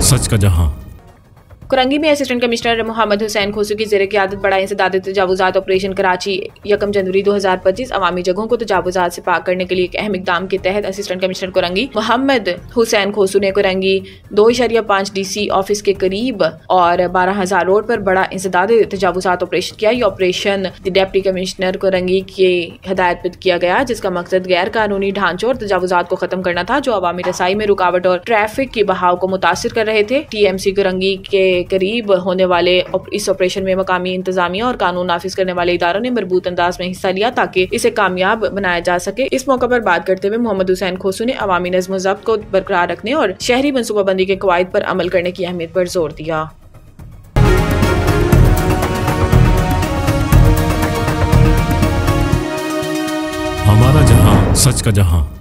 सच का जहां। कुरंगी में असिस्टेंट कमिश्नर मोहम्मद हुसैन खोसू की ज़ेर क़यादत बड़ा इंसदादी तजावुज़ात ऑपरेशन कराची 1 जनवरी 2025 अवामी जगहों को तजावुज़ात से पाक करने के लिए एक अहम इक़दाम के तहत असिस्टेंट कमिश्नर कुरंगी मोहम्मद हुसैन खोसू ने कुरंगी 2.5 DC ऑफिस के करीब और 12,000 रोड पर बड़ा इंसदादी तजावुज़ात ऑपरेशन किया। ये ऑपरेशन डिप्टी कमिश्नर कुरंगी की हदायत पर किया गया, जिसका मकसद गैर कानूनी ढांचों और तजावुज़ात को खत्म करना था जो अवामी रसाई में रुकावट और ट्रैफिक के बहाव को मुतासिर कर रहे थे। TMC कुरंगी के करीब होने वाले इस ऑपरेशन में मकामी इंतजामिया और कानून नाफिज करने वाले इदारों ने मरबूत अंदाज में हिस्सा लिया ताकि इसे कामयाब बनाया जा सके। इस मौके पर बात करते हुए मोहम्मद हुसैन खोसू ने अवामी नज़्म ज़ब्त को बरकरार रखने और शहरी मनसूबाबंदी के कवायद पर अमल करने की अहमियत पर जोर दिया। हमारा जहां, सच का जहां।